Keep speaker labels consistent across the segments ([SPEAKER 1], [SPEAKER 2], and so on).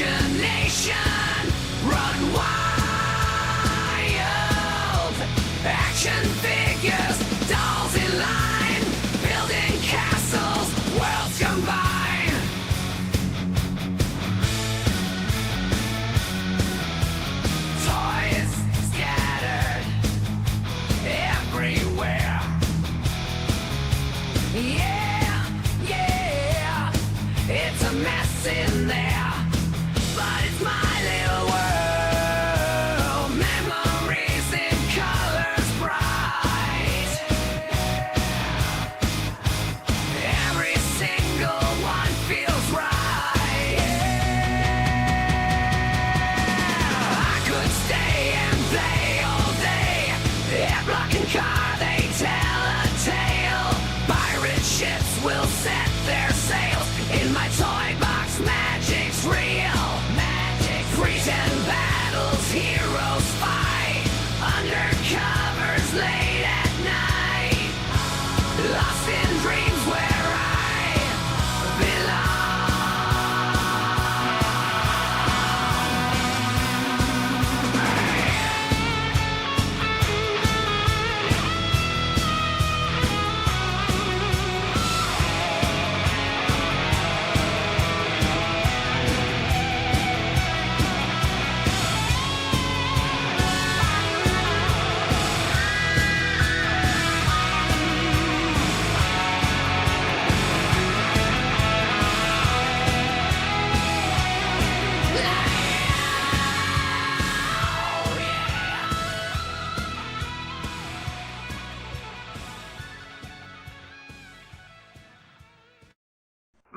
[SPEAKER 1] imagination run wild. Action figures, dolls in line, building castles, worlds combine. Toys scattered everywhere. Yeah, yeah, it's a mess in there, but it's my little world. Memories in colors bright. Every single one feels right. I could stay and play all day. Air blocking car, they tell a tale. Pirate ships will set their sails. In my toy box, magic's real. Magic, pretend battles, heroes fight. Undercovers late at night. Lost in dreams where I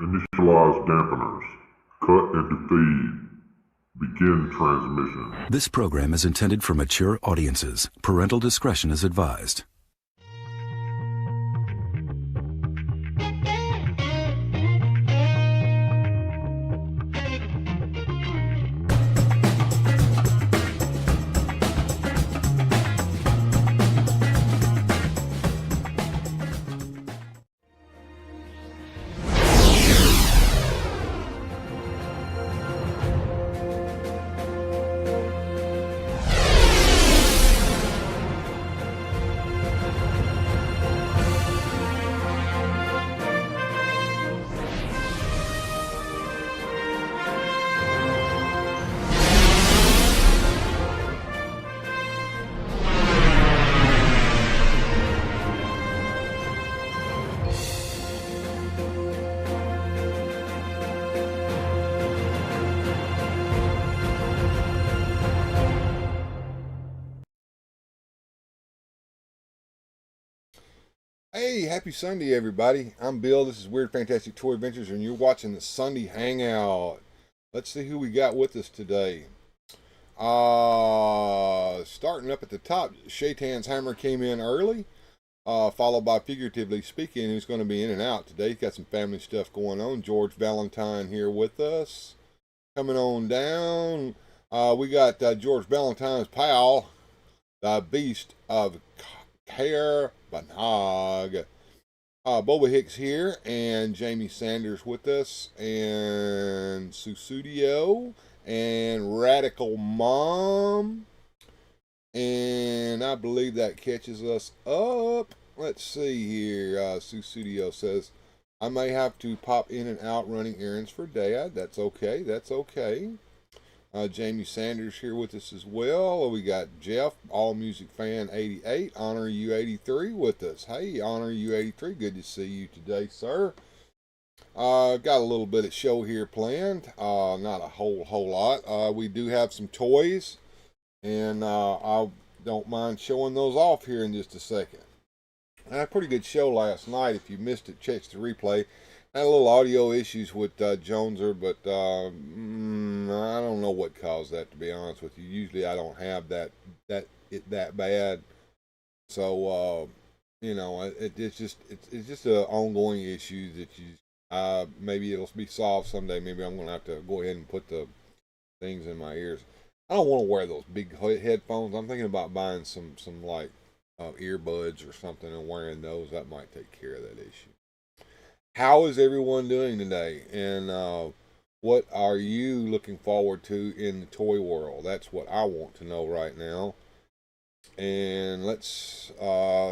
[SPEAKER 2] Initialize dampeners. Cut and defeat. Begin transmission.
[SPEAKER 3] This program is intended for mature audiences. Parental discretion is advised.
[SPEAKER 4] Hey, happy Sunday, everybody. I'm Bill. This is Weird Fantastic Toy Adventures, and you're watching the Sunday Hangout. Let's see who we got with us today. Starting up at the top, Shaitan's Hammer came in early, followed by Figuratively Speaking, who's going to be in and out today. He's got some family stuff going on. George Valentine here with us. Coming on down, we got George Valentine's pal, the Beast of Care Banag. Boba Hicks here, and Jamie Sanders with us, and Susudio, and Radical Mom, and I believe that catches us up. Let's see here. Susudio says, I may have to pop in and out running errands for Dad. That's okay. That's okay. Jamie Sanders here with us as well. We got Jeff, All Music Fan 88, Honor You 83 with us. Hey, Honor You 83, good to see you today, sir. Got a little bit of show here planned. Not a whole lot. We do have some toys, and I don't mind showing those off here in just a second. I had a pretty good show last night. If you missed it, check the replay. Had a little audio issues with Joneser, but I don't know what caused that, to be honest with you. Usually I don't have that bad. So you know, it's just an ongoing issue that you maybe it'll be solved someday. Maybe I'm gonna have to go ahead and put the things in my ears. I don't want to wear those big headphones. I'm thinking about buying some like earbuds or something and wearing those. That might take care of that issue. How is everyone doing today? And What are you looking forward to in the toy world? That's what I want to know right now. And let's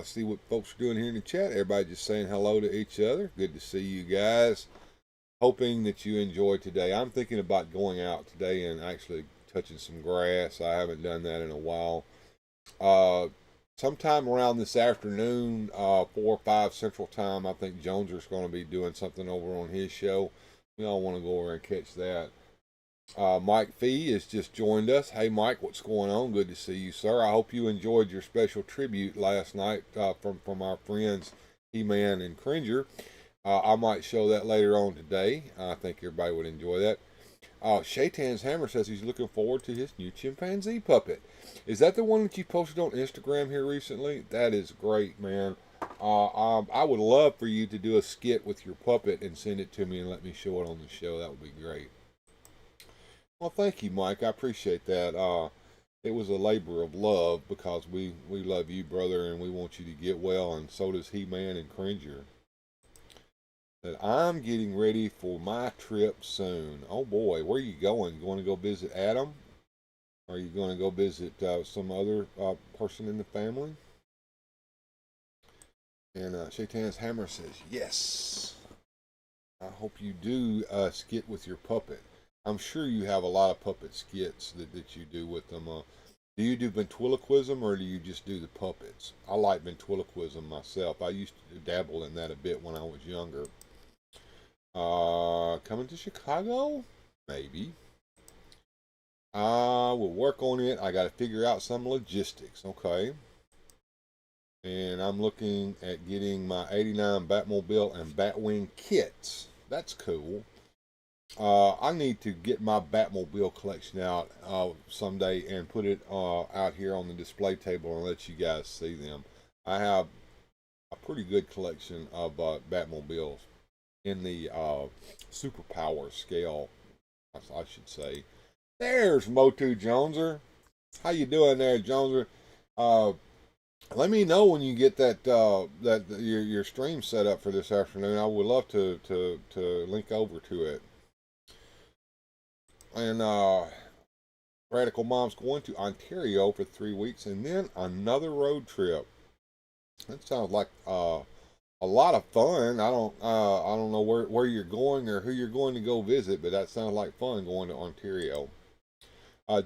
[SPEAKER 4] see what folks are doing here in the chat. Everybody just saying hello to each other. Good to see you guys. Hoping that you enjoyed today. I'm thinking about going out today and actually touching some grass. I haven't done that in a while. Sometime around this afternoon, 4 or 5 Central Time, I think Joneser's going to be doing something over on his show. We all want to go over and catch that. Mike Fee has just joined us. Hey, Mike, what's going on? Good to see you, sir. I hope you enjoyed your special tribute last night from our friends He-Man and Cringer. I might show that later on today. I think everybody would enjoy that. Shaitan's Hammer says he's looking forward to his new chimpanzee puppet. Is that the one that you posted on Instagram here recently? That is great, man. I would love for you to do a skit with your puppet and send it to me and let me show it on the show. That would be great. Well, thank you, Mike. I appreciate that. It was a labor of love because we love you, brother, and we want you to get well, and so does He-Man and Cringer. That I'm getting ready for my trip soon. Oh boy, where are you going? You want to go visit Adam? Or are you going to go visit some other person in the family? And Shaitan's Hammer says, yes. I hope you do a skit with your puppet. I'm sure you have a lot of puppet skits that you do with them. Do you do ventriloquism or do you just do the puppets? I like ventriloquism myself. I used to dabble in that a bit when I was younger. Coming to Chicago? Maybe. We'll work on it. I got to figure out some logistics. Okay. And I'm looking at getting my 89 Batmobile and Batwing kits. That's cool. I need to get my Batmobile collection out someday and put it out here on the display table and let you guys see them. I have a pretty good collection of Batmobiles in the superpower scale, I should say. There's Motu Joneser. How you doing there, Joneser? Let me know when you get that your stream set up for this afternoon. I would love to link over to it. And Radical Mom's going to Ontario for 3 weeks and then another road trip. That sounds like a lot of fun. I don't know where you're going or who you're going to go visit, but that sounds like fun going to Ontario.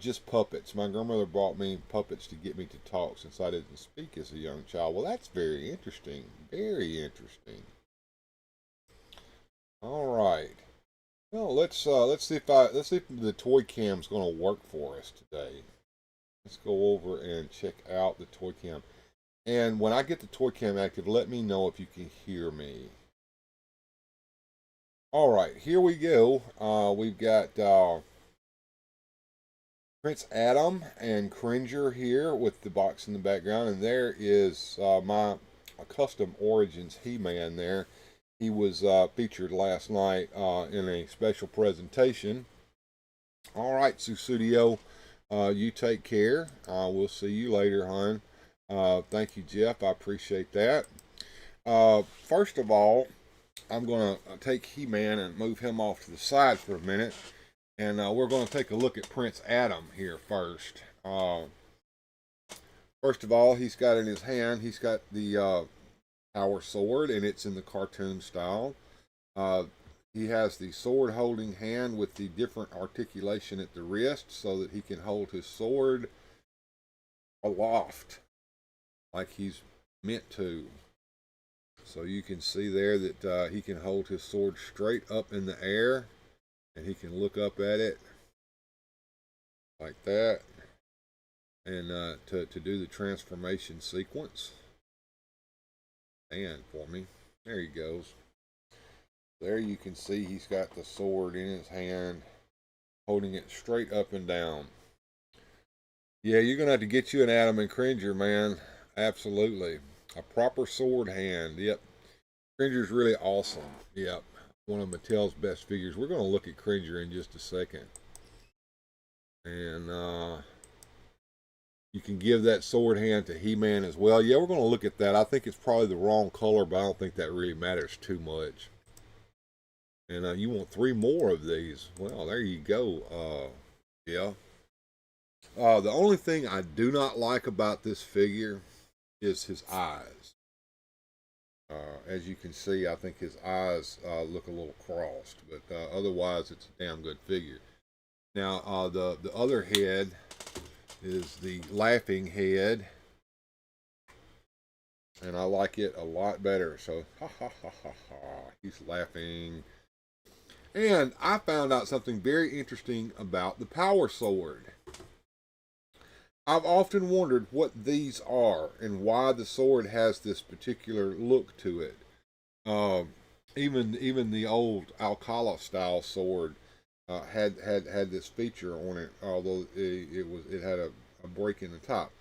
[SPEAKER 4] Just puppets. My grandmother brought me puppets to get me to talk since I didn't speak as a young child. Well, that's very interesting. Very interesting. All right. Well, let's see if the toy cam's going to work for us today. Let's go over and check out the toy cam. And when I get the toy cam active, let me know if you can hear me. All right, here we go. We've got Prince Adam and Cringer here with the box in the background, and there is my custom Origins He-Man there. He was featured last night in a special presentation. All right, Susudio, you take care. We'll see you later, hon. Thank you, Jeff. I appreciate that. First of all, I'm going to take He-Man and move him off to the side for a minute. And we're going to take a look at Prince Adam here first. First of all, he's got in his hand, he's got the Power Sword, and it's in the cartoon style. He has the sword holding hand with the different articulation at the wrist so that he can hold his sword aloft like he's meant to. So you can see there that he can hold his sword straight up in the air and he can look up at it like that and to do the transformation sequence. And for me, there he goes. There you can see he's got the sword in his hand, holding it straight up and down. Yeah, you're going to have to get you an Adam and Cringer, man. Absolutely. A proper sword hand. Yep. Cringer's really awesome. Yep. One of Mattel's best figures. We're going to look at Cringer in just a second. And you can give that sword hand to He-Man as well. Yeah, we're going to look at that. I think it's probably the wrong color, but I don't think that really matters too much. And you want 3 more of these. Well, there you go. Yeah. The only thing I do not like about this figure is his eyes. As you can see, I think his eyes look a little crossed, but otherwise it's a damn good figure. Now, the other head is the laughing head, and I like it a lot better. So, ha ha ha ha ha, he's laughing. And I found out something very interesting about the power sword. I've often wondered what these are and why the sword has this particular look to it. Even the old Alcala style sword had this feature on it, although it had a break in the top.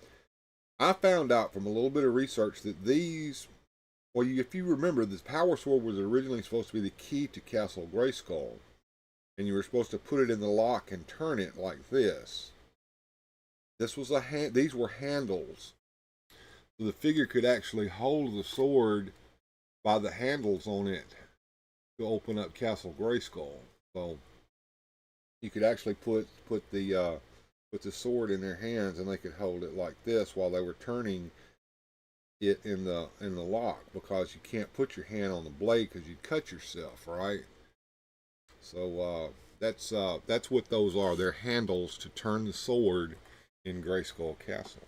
[SPEAKER 4] I found out from a little bit of research that these, well, if you remember, this power sword was originally supposed to be the key to Castle Grayskull, and you were supposed to put it in the lock and turn it like this. This was these were handles. So the figure could actually hold the sword by the handles on it to open up Castle Grayskull. So you could actually put the sword in their hands, and they could hold it like this while they were turning it in the lock, because you can't put your hand on the blade because you'd cut yourself, right? So that's what those are. They're handles to turn the sword in Grayskull Castle.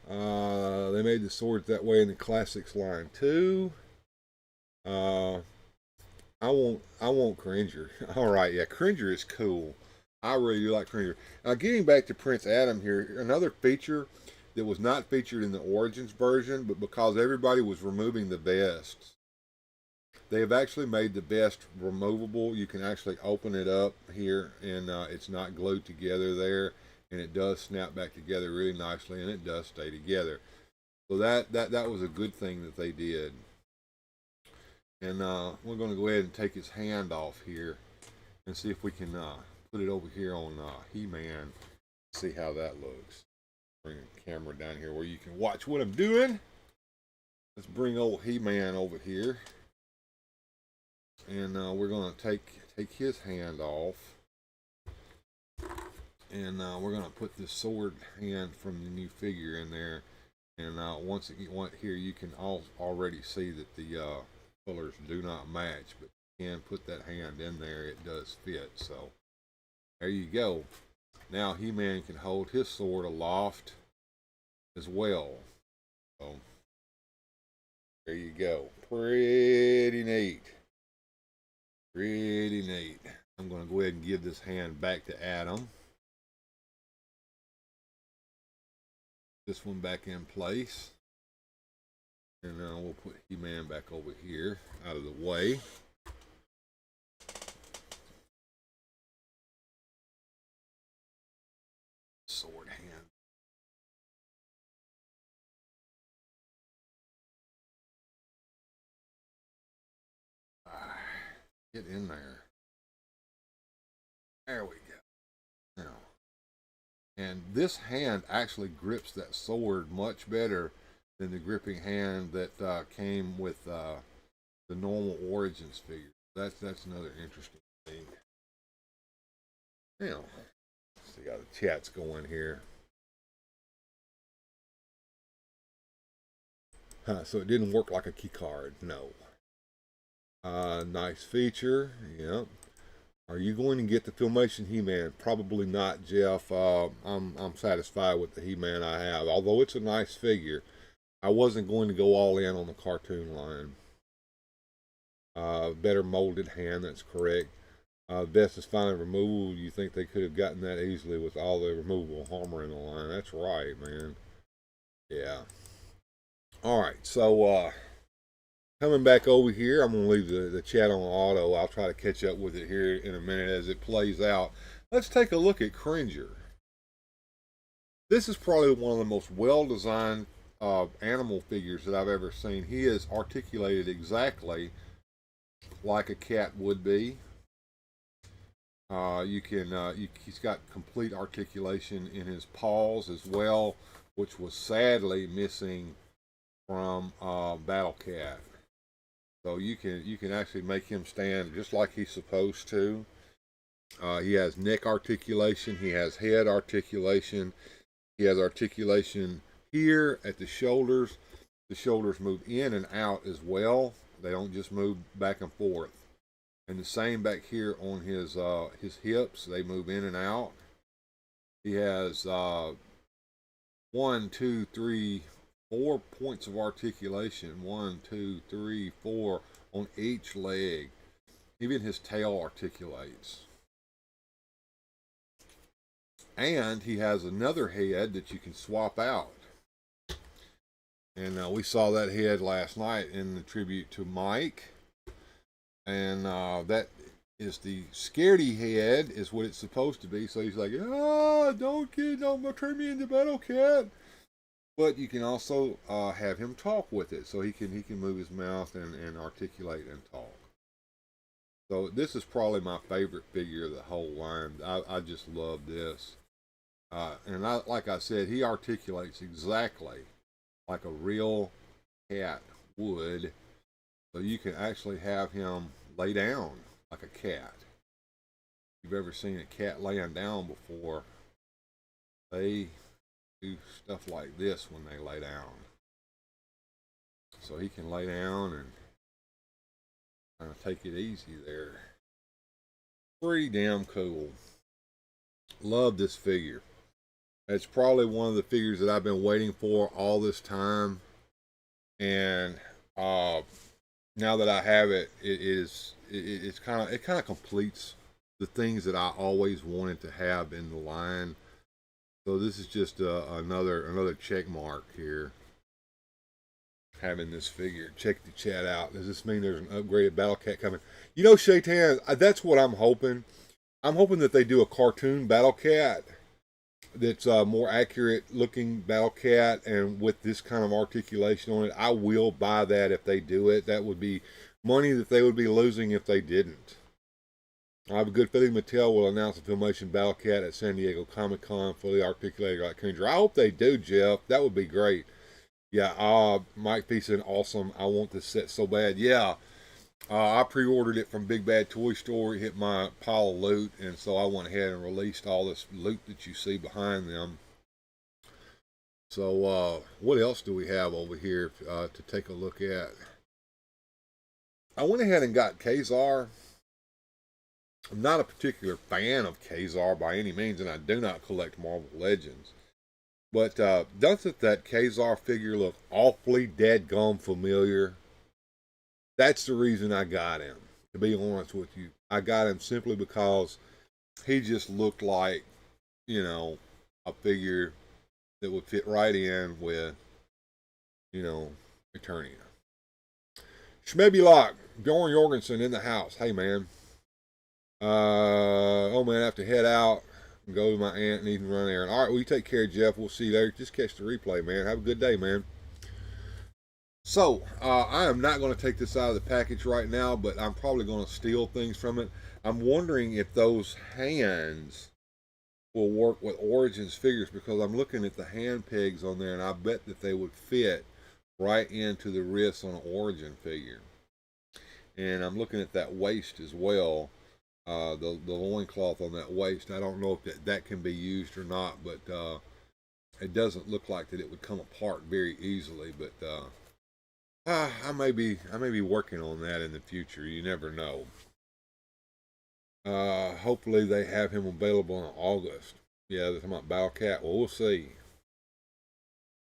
[SPEAKER 4] They made the swords that way in the Classics line too. I want Cringer. All right, yeah, Cringer is cool. I really do like Cringer. Now, getting back to Prince Adam here, another feature that was not featured in the Origins version, but because everybody was removing the vests, they have actually made the vest removable. You can actually open it up here, and it's not glued together there, and it does snap back together really nicely, and it does stay together. So that was a good thing that they did. And we're going to go ahead and take his hand off here and see if we can put it over here on He-Man. See how that looks. Bring the camera down here where you can watch what I'm doing. Let's bring old He-Man over here. And we're going to take his hand off. And we're going to put this sword hand from the new figure in there. And once you want here, you can already see that the colors do not match. But you can put that hand in there. It does fit. So there you go. Now He-Man can hold his sword aloft as well. So there you go. Pretty neat. Pretty neat. I'm going to go ahead and give this hand back to Adam. This one back in place. And now we'll put He-Man back over here out of the way. Sword hand. Get in there. There we go. Now, and this hand actually grips that sword much better than the gripping hand that came with the normal Origins figure. That's another interesting thing. Now, let's see how the chat's going here. So it didn't work like a key card. No. Nice feature. Yep. Are you going to get the Filmation He-Man? Probably not, Jeff. I'm satisfied with the He-Man I have. Although it's a nice figure, I wasn't going to go all in on the cartoon line. Better molded hand, that's correct. Vest is finally removable. You think they could have gotten that easily with all the removable armor in the line. That's right, man. Yeah. Alright, so coming back over here, I'm going to leave the chat on auto. I'll try to catch up with it here in a minute as it plays out. Let's take a look at Cringer. This is probably one of the most well-designed animal figures that I've ever seen. He is articulated exactly like a cat would be. He's got complete articulation in his paws as well, which was sadly missing from Battle Cat. So you can actually make him stand just like he's supposed to. He has neck articulation. He has head articulation. He has articulation here at the shoulders. The shoulders move in and out as well. They don't just move back and forth. And the same back here on his hips. They move in and out. He has 1, 2, 3, 4 points of articulation. 1, 2, 3, 4 on each leg. Even his tail articulates. And he has another head that you can swap out. And we saw that head last night in the tribute to Mike. And that is the scaredy head, is what it's supposed to be. So he's like, don't turn me into Battle Cat. But you can also have him talk with it. So he can move his mouth and articulate and talk. So this is probably my favorite figure of the whole line. I just love this. And like I said, he articulates exactly like a real cat would. So you can actually have him lay down like a cat. If you've ever seen a cat laying down before, they do stuff like this when they lay down. So he can lay down and kind of take it easy there. Pretty damn cool. Love this figure. It's probably one of the figures that I've been waiting for all this time. And now that I have it, it kind of completes the things that I always wanted to have in the line. So this is just another check mark here. Having this figure. Check the chat out. Does this mean there's an upgraded Battle Cat coming? You know, Shaitan, that's what I'm hoping. I'm hoping that they do a cartoon Battle Cat that's more accurate looking Battle Cat, and with this kind of articulation on it. I will buy that if they do it. That would be money that they would be losing if they didn't. I have a good feeling Mattel will announce a Filmation Battle Cat at San Diego Comic-Con, fully articulated like Kendra. I hope they do, Jeff. That would be great. Yeah, Mike P said, awesome. I want this set so bad. Yeah, I pre-ordered it from Big Bad Toy Store. It hit my pile of loot, and so I went ahead and released all this loot that you see behind them. So what else do we have over here to take a look at? I went ahead and got Kazar. I'm not a particular fan of Kazar by any means, and I do not collect Marvel Legends. But doesn't that Kazar figure look awfully dadgum familiar? That's the reason I got him, to be honest with you. I got him simply because he just looked like, you know, a figure that would fit right in with, you know, Eternia. Schmebby Lock, Bjorn Jorgensen in the house. Hey, man. Oh, man, I have to head out and go to my aunt and even run errand. All right, well, you take care, Jeff. We'll see you later. Just catch the replay, man. Have a good day, man. So, I am not going to take this out of the package right now, but I'm probably going to steal things from it. I'm wondering if those hands will work with Origins figures, because I'm looking at the hand pegs on there, and I bet that they would fit right into the wrists on an Origin figure. And I'm looking at that waist as well. The loincloth on that waist. I don't know if that can be used or not, but it doesn't look like that it would come apart very easily. But I may be working on that in the future. You never know. Hopefully they have him available in August. Yeah, they're talking about Battle Cat. Well, we'll see.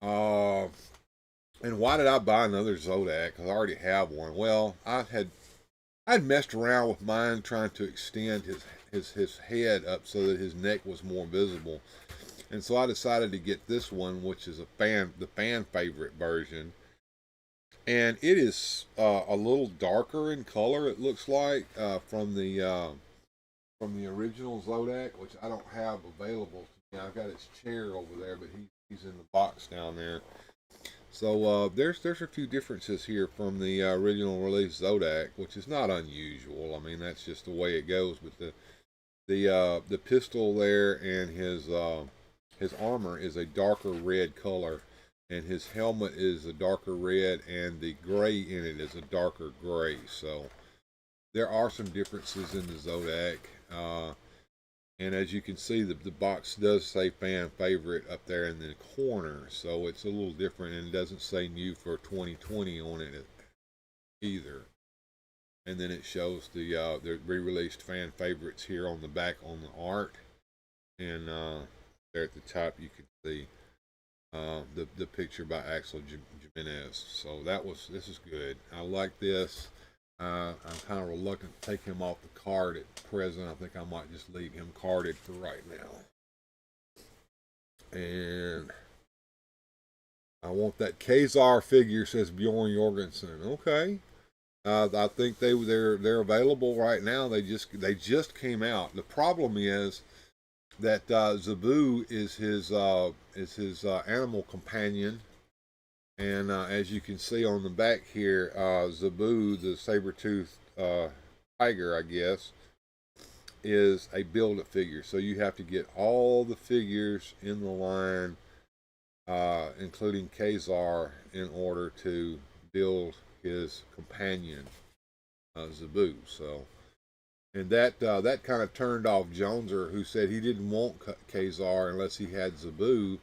[SPEAKER 4] And why did I buy another Zodak? Because I already have one. Well, I'd messed around with mine trying to extend his head up so that his neck was more visible. And so I decided to get this one, which is the fan favorite version. And it is a little darker in color, it looks like, from the original Zodak, which I don't have available to me. I've got his chair over there, but he's in the box down there. So there's a few differences here from the original release Zodak, which is not unusual. I mean, that's just the way it goes. But the pistol there and his armor is a darker red color, and his helmet is a darker red, and the gray in it is a darker gray. So there are some differences in the Zodak. And as you can see, the box does say fan favorite up there in the corner, so it's a little different, and it doesn't say new for 2020 on it either. And then it shows the re-released fan favorites here on the back on the art, and there at the top you can see the picture by Axel Jimenez. So this is good. I like this. I'm kind of reluctant to take him off the card at present. I think I might just leave him carded for right now. And I want that Kazar figure, says Bjorn Jorgensen. Okay. I think they're available right now. They just came out. The problem is that Zabu is his animal companion. And as you can see on the back here, Zabu, the saber-toothed tiger, I guess, is a build-it figure. So you have to get all the figures in the line, including Kazar, in order to build his companion, Zabu. So, and that kind of turned off Joneser, who said he didn't want Kazar unless he had Zabu.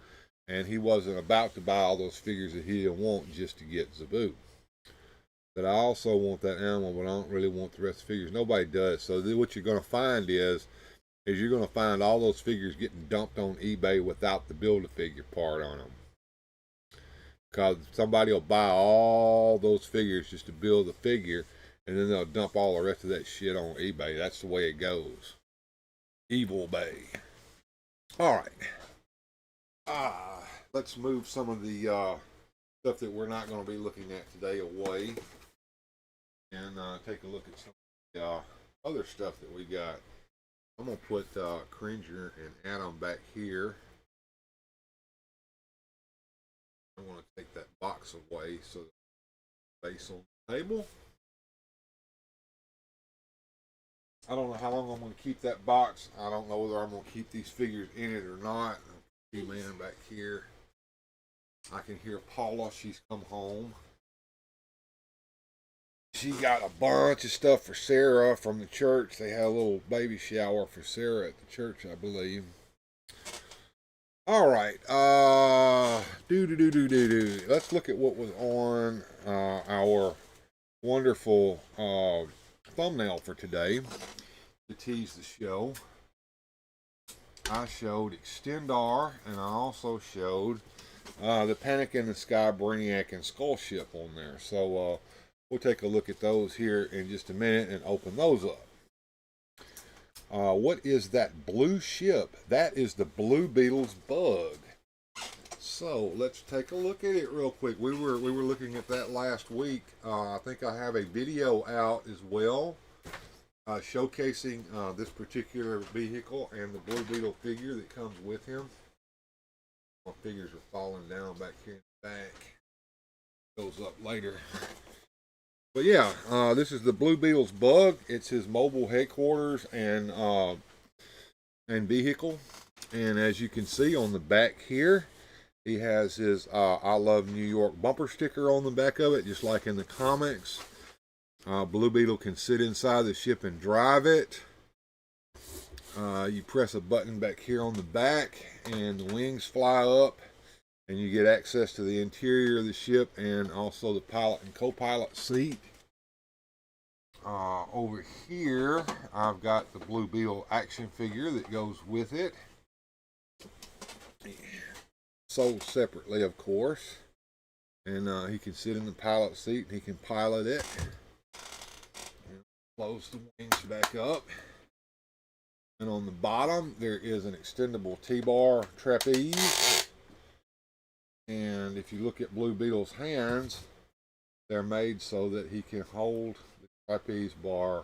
[SPEAKER 4] And he wasn't about to buy all those figures that he didn't want just to get Zabu. But I also want that animal, but I don't really want the rest of the figures. Nobody does. So what you're going to find is you're going to find all those figures getting dumped on eBay without the Build-A-Figure part on them. Because somebody will buy all those figures just to build the figure, and then they'll dump all the rest of that shit on eBay. That's the way it goes. Evil Bay. All right. Let's move some of the stuff that we're not going to be looking at today away, and take a look at some of the other stuff that we got. I'm going to put Cringer and Adam back here. I want to take that box away so the space on the table. I don't know how long I'm going to keep that box. I don't know whether I'm going to keep these figures in it or not. Man back here. I can hear Paula. She's come home. She got a bunch of stuff for Sarah from the church. They had a little baby shower for Sarah at the church, I believe. All right. Let's look at what was on our wonderful thumbnail for today to tease the show. I showed Extendar, and I also showed the Panic in the Sky, Brainiac, and Skull Ship on there. So we'll take a look at those here in just a minute and open those up. What is that blue ship? That is the Blue Beetle's Bug. So let's take a look at it real quick. We were looking at that last week. I think I have a video out as well. Showcasing this particular vehicle and the Blue Beetle figure that comes with him. My figures are falling down back here in the back. Goes up later. But yeah, this is the Blue Beetle's Bug. It's his mobile headquarters and vehicle. And as you can see on the back here, he has his I Love New York bumper sticker on the back of it, just like in the comics. Blue Beetle can sit inside the ship and drive it. You press a button back here on the back, and the wings fly up, and you get access to the interior of the ship and also the pilot and co-pilot seat. Over here, I've got the Blue Beetle action figure that goes with it. Sold separately, of course. And he can sit in the pilot seat, and he can pilot it. Close the wings back up. And on the bottom, there is an extendable T-bar trapeze. And if you look at Blue Beetle's hands, they're made so that he can hold the trapeze bar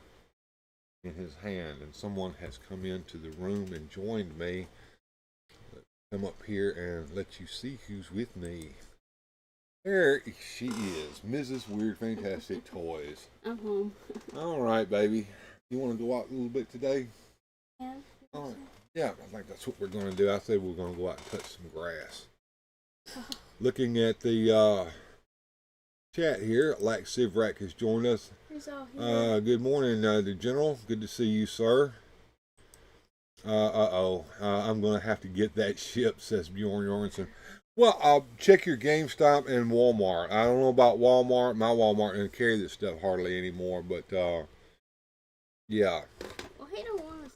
[SPEAKER 4] in his hand. And someone has come into the room and joined me. Let's come up here and let you see who's with me. There she is, Mrs. Weird Fantastic Toys.
[SPEAKER 5] I'm home.
[SPEAKER 4] All right, baby. You want to go out a little bit today?
[SPEAKER 5] Yeah.
[SPEAKER 4] All right. Yeah, I think that's what we're going to do. I said we're going to go out and touch some grass. Looking at the chat here, Lax Sivrak has joined us.
[SPEAKER 5] He's all here.
[SPEAKER 4] Good morning, the General. Good to see you, sir. I'm going to have to get that ship, says Bjorn Jorgensen. Well, check your GameStop and Walmart. I don't know about Walmart. My Walmart doesn't carry this stuff hardly anymore, but yeah.
[SPEAKER 5] Well, he don't want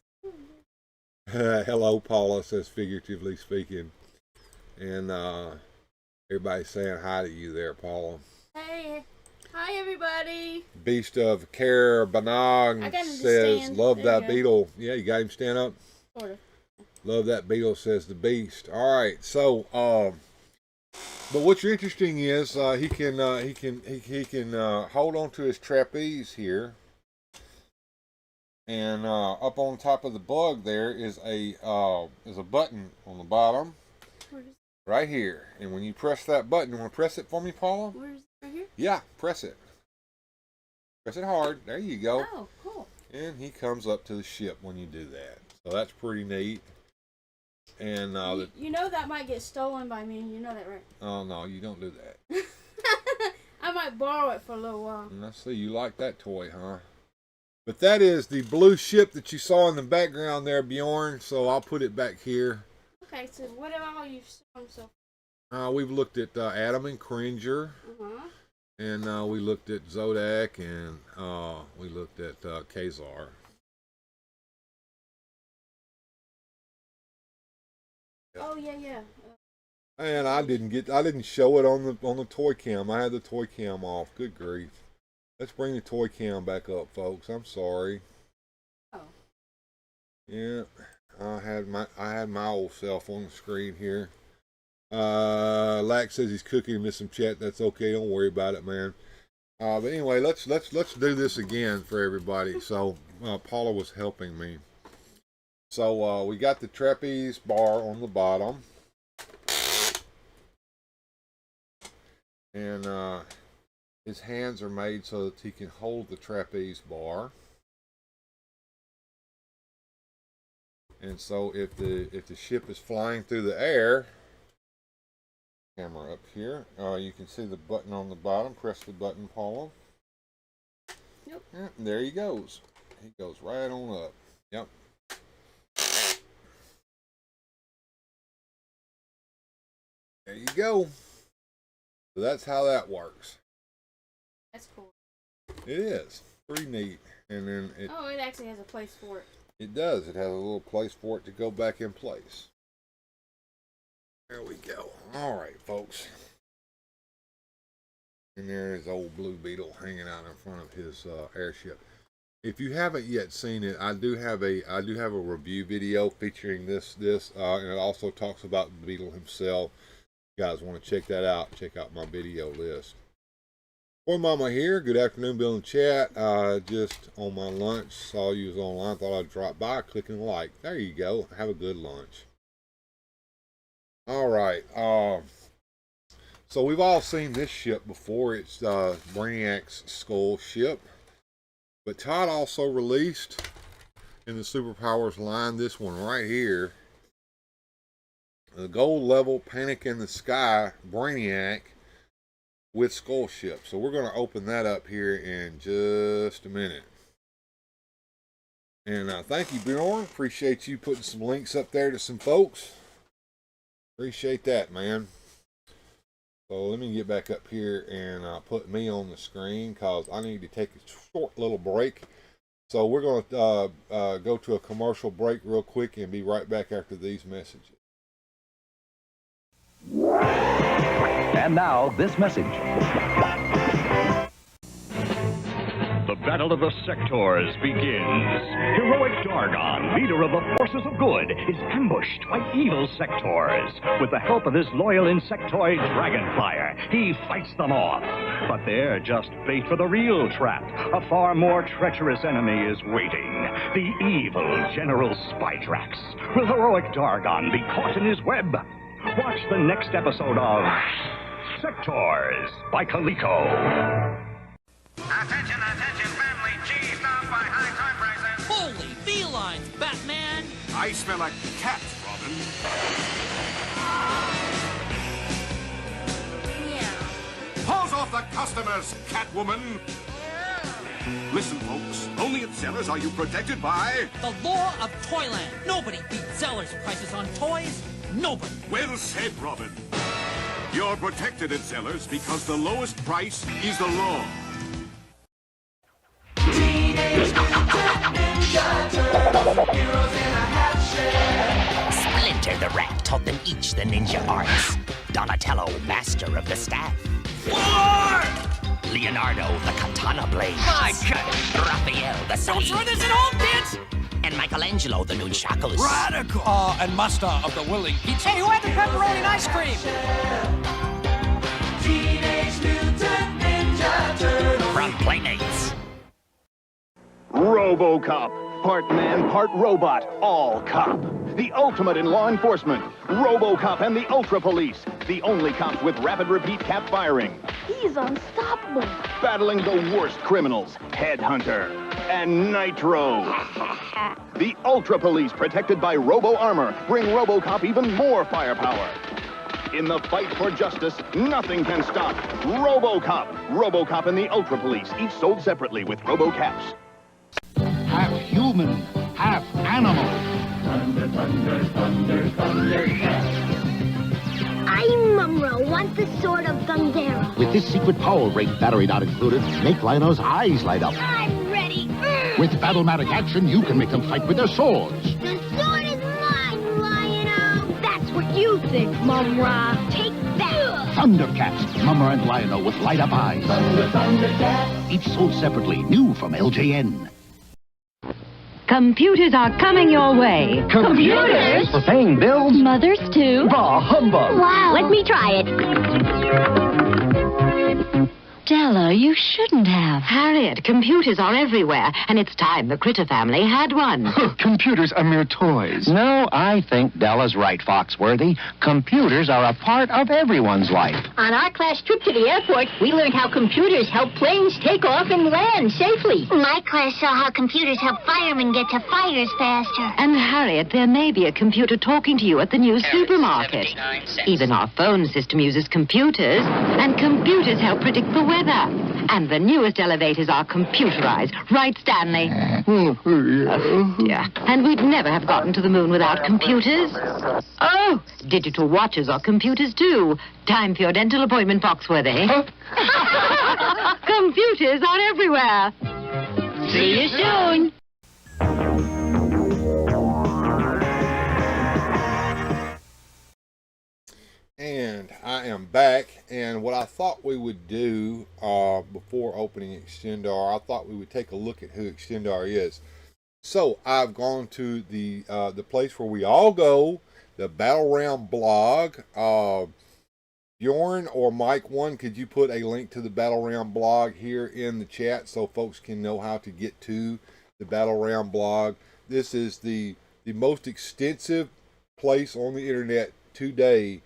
[SPEAKER 4] to. Hello, Paula, says figuratively speaking. And everybody's saying hi to you there, Paula.
[SPEAKER 5] Hey, hi everybody.
[SPEAKER 4] Beast of Care Banag says, love that beetle. Yeah, you got him stand up?
[SPEAKER 5] Sort of.
[SPEAKER 4] Love that beetle, says the Beast. All right, so but what's interesting is he can hold on to his trapeze here, and up on top of the bug there is a button on the bottom, right here. And when you press that button, you want to press it for me, Paula?
[SPEAKER 5] Where's it? Right here?
[SPEAKER 4] Yeah, press it. Press it hard. There you go.
[SPEAKER 5] Oh, cool.
[SPEAKER 4] And he comes up to the ship when you do that. So that's pretty neat. And
[SPEAKER 5] you know that might get stolen by me. You know that, right?
[SPEAKER 4] Oh no, you don't do that.
[SPEAKER 5] I might borrow it for a little while.
[SPEAKER 4] And I see you like that toy, huh? But that is the blue ship that you saw in the background there, Bjorn. So I'll put it back here.
[SPEAKER 5] Okay, so what have all you shown so
[SPEAKER 4] far? We've looked at Adam and Cringer. And we looked at Zodak, and we looked at Kazar.
[SPEAKER 5] Oh yeah.
[SPEAKER 4] And I didn't show it on the toy cam. I had the toy cam off. Good grief. Let's bring the toy cam back up, folks. I'm sorry.
[SPEAKER 5] Oh.
[SPEAKER 4] Yeah, I had my old self on the screen here. Lax says he's cooking with some chat. That's okay. Don't worry about it, man. But anyway, let's do this again for everybody. So Paula was helping me. So we got the trapeze bar on the bottom, and his hands are made so that he can hold the trapeze bar. And so if the ship is flying through the air, camera up here, you can see the button on the bottom. Press the button, Paula.
[SPEAKER 5] Yep.
[SPEAKER 4] And there he goes. He goes right on up. Yep. There you go. So that's how that works.
[SPEAKER 5] That's cool.
[SPEAKER 4] It is. Pretty neat. And then
[SPEAKER 5] it actually has a place for it.
[SPEAKER 4] It does. It has a little place for it to go back in place. There we go. All right, folks. And there's old Blue Beetle hanging out in front of his airship. If you haven't yet seen it, I do have a review video featuring this, and it also talks about the Beetle himself. If you guys want to check that out, check out my video list. Boy Mama here. Good afternoon, Bill and chat. Just on my lunch, saw you was online, thought I'd drop by, click and like. There you go. Have a good lunch. All right. So we've all seen this ship before. It's Brainiac's Skull ship. But Todd also released in the Superpowers line this one right here. The gold level Panic in the Sky Brainiac with Skull ship. So we're going to open that up here in just a minute. And thank you, Bjorn. Appreciate you putting some links up there to some folks. Appreciate that, man. So let me get back up here and put me on the screen because I need to take a short little break. So we're going to go to a commercial break real quick and be right back after these messages.
[SPEAKER 6] And now, this message.
[SPEAKER 7] The Battle of the Sectors begins. Heroic Dargon, leader of the forces of good, is ambushed by evil Sectors. With the help of his loyal insectoid Dragonflyer, he fights them off. But they're just bait for the real trap. A far more treacherous enemy is waiting. The evil General Spytrax. Will heroic Dargon be caught in his web? Watch the next episode of Sectors by Coleco.
[SPEAKER 8] Attention, family. Cheese off by high time prices.
[SPEAKER 9] Holy felines, Batman!
[SPEAKER 8] I smell like cat, Robin. of the customers, Catwoman. Listen, folks, only at Zellers are you protected by...
[SPEAKER 9] The law of Toyland. Nobody beats Zeller's prices on toys. Nobody.
[SPEAKER 8] Well said, Robin. You're protected at Zellers because the lowest price is the law.
[SPEAKER 10] Splinter the Rat taught them each the ninja arts. Donatello, master of the staff. Leonardo, the katana blade.
[SPEAKER 9] My God.
[SPEAKER 10] Raphael, the
[SPEAKER 9] Don't
[SPEAKER 10] sage.
[SPEAKER 9] throw this at home, kids.
[SPEAKER 10] And Michelangelo, the nunchakus.
[SPEAKER 9] Radical. And master of the willing pizza. Hey, who had the pepperoni and ice cream?
[SPEAKER 10] From Playmates.
[SPEAKER 11] RoboCop. Part man, part robot. All cop. The ultimate in law enforcement. RoboCop and the Ultra Police. The only cops with rapid repeat cap firing.
[SPEAKER 12] He's unstoppable.
[SPEAKER 11] Battling the worst criminals. Headhunter. And Nitro. The Ultra Police, protected by Robo Armor, bring RoboCop even more firepower. In the fight for justice, nothing can stop RoboCop. RoboCop and the Ultra Police, each sold separately with RoboCaps.
[SPEAKER 13] Half human, half animal.
[SPEAKER 12] Thunder, thunder, thunder, thunder, I, Mumro, want the sword of Thundera.
[SPEAKER 13] With this secret power rate battery not included, make Lionel's eyes light up.
[SPEAKER 12] I'm ready.
[SPEAKER 13] With Battlematic action, you can make them fight with their swords.
[SPEAKER 12] The sword is mine, Lion-O. That's what you think, Mumra. Take that.
[SPEAKER 13] Thundercats, Mumra and Lionel with light-up eyes. Thundercats. Each sold separately, new from LJN.
[SPEAKER 14] Computers are coming your way.
[SPEAKER 6] Computers? For paying bills?
[SPEAKER 14] Mothers, too.
[SPEAKER 6] Bah, humbug.
[SPEAKER 12] Wow. Let me try it.
[SPEAKER 14] Della, you shouldn't have. Harriet, computers are everywhere, and it's time the Critter family had one.
[SPEAKER 6] Computers are mere toys. No, I think Della's right, Foxworthy. Computers are a part of everyone's life.
[SPEAKER 12] On our class trip to the airport, we learned how computers help planes take off and land safely. My class saw how computers help firemen get to fires faster.
[SPEAKER 14] And Harriet, there may be a computer talking to you at the new supermarket. Even our phone system uses computers, and computers help predict the weather. And the newest elevators are computerized. Right, Stanley? Oh, dear. And we'd never have gotten to the moon without computers. Oh, digital watches are computers, too. Time for your dental appointment, Foxworthy. Computers are everywhere. See you soon.
[SPEAKER 4] And I am back, and what I thought we would do before opening Extendar, I thought we would take a look at who Extendar is. So I've gone to the place where we all go, the Battle Round blog. Bjorn or Mike One, could you put a link to the Battle Round blog here in the chat so folks can know how to get to the Battle Round blog? This is the most extensive place on the internet today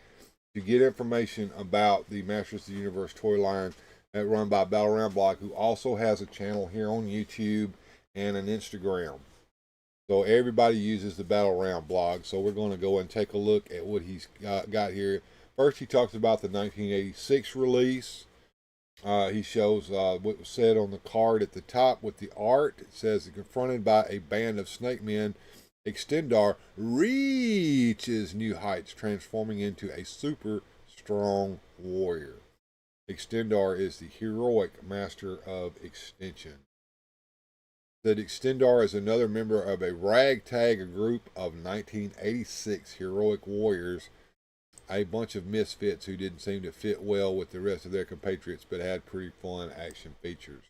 [SPEAKER 4] to get information about the Masters of the Universe toy line run by Battle Round Blog, who also has a channel here on YouTube and an Instagram. So everybody uses the Battle Round blog. So we're going to go and take a look at what he's got here. First, he talks about the 1986 release. He shows what was said on the card at the top with the art. It says, confronted by a band of snake men, Extendar reaches new heights, transforming into a super strong warrior. Extendar is the heroic master of extension. That Extendar is another member of a ragtag group of 1986 heroic warriors, a bunch of misfits who didn't seem to fit well with the rest of their compatriots, but had pretty fun action features.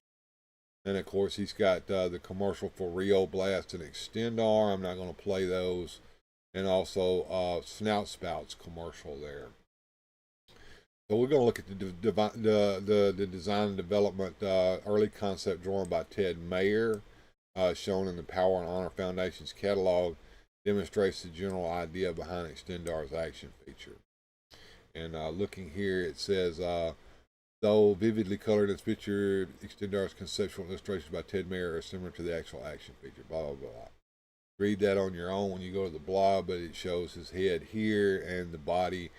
[SPEAKER 4] And of course, he's got the commercial for Rio Blast and Extendar. I'm not going to play those. And also Snout Spouts commercial there. So we're going to look at the design and development early concept drawing by Ted Mayer, shown in the Power and Honor Foundation's catalog, demonstrates the general idea behind Extendar's action feature. And looking here, it says, though vividly colored and pictured, Extendar's conceptual illustrations by Ted Mayer are similar to the actual action feature, blah, blah, blah. Read that on your own when you go to the blog, but it shows his head here and the body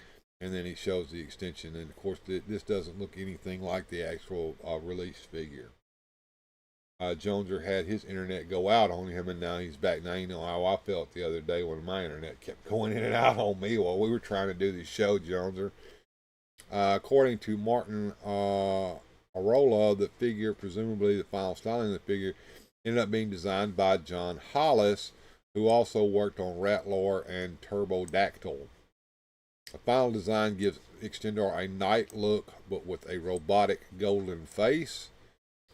[SPEAKER 4] And then he shows the extension. And of course, this doesn't look anything like the actual released figure. Joneser had his internet go out on him, and now he's back. Now you know how I felt the other day when my internet kept going in and out on me while we were trying to do this show, Joneser. According to Martin Arola, the figure, presumably the final styling of the figure, ended up being designed by John Hollis, who also worked on Ratlore and Turbodactyl. The final design gives Extendar a knight look, but with a robotic golden face.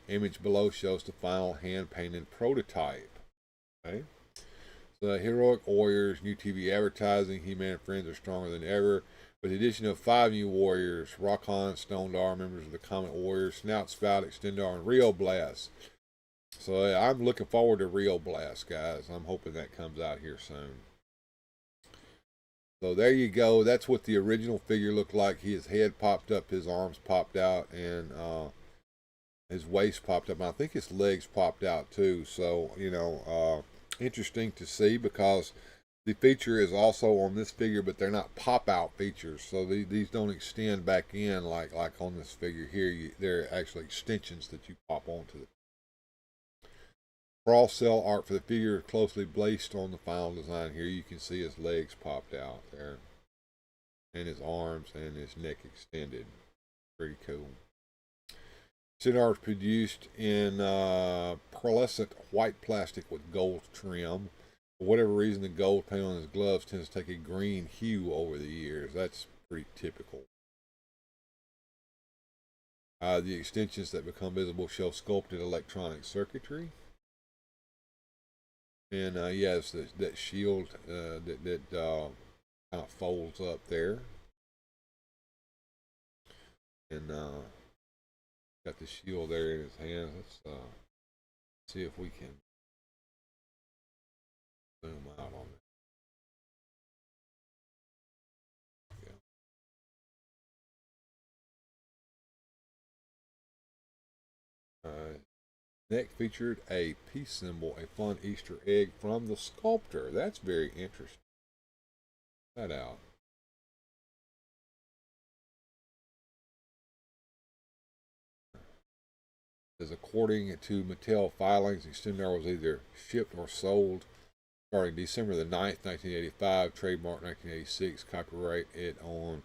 [SPEAKER 4] Image below shows the final hand-painted prototype. Okay. So Heroic Warriors, new TV advertising, He-Man and friends are stronger than ever. With the addition of 5 new warriors, Rockon, Stonedar, members of the Comet Warriors, Snout Spout, Extendar, and Rio Blast. So I'm looking forward to Rio Blast, guys. I'm hoping that comes out here soon. So there you go. That's what the original figure looked like. His head popped up, his arms popped out, and his waist popped up. I think his legs popped out too. So, you know, interesting to see, because the feature is also on this figure, but they're not pop-out features. So these don't extend back in like on this figure here. They're actually extensions that you pop onto. Cross-cell art for the figure is closely based on the final design here. You can see his legs popped out there, and his arms and his neck extended. Pretty cool. Extendar is produced in pearlescent white plastic with gold trim. For whatever reason, the gold paint on his gloves tends to take a green hue over the years. That's pretty typical. The extensions that become visible show sculpted electronic circuitry. And yes, that shield that kind of folds up there. And got the shield there in his hand. Let's see if we can zoom out on it. Yeah. Neck featured a peace symbol, a fun Easter egg from the sculptor. That's very interesting. Check that out. As according to Mattel filings, Extendar was either shipped or sold starting December the 9th, 1985, trademark 1986, copyright it on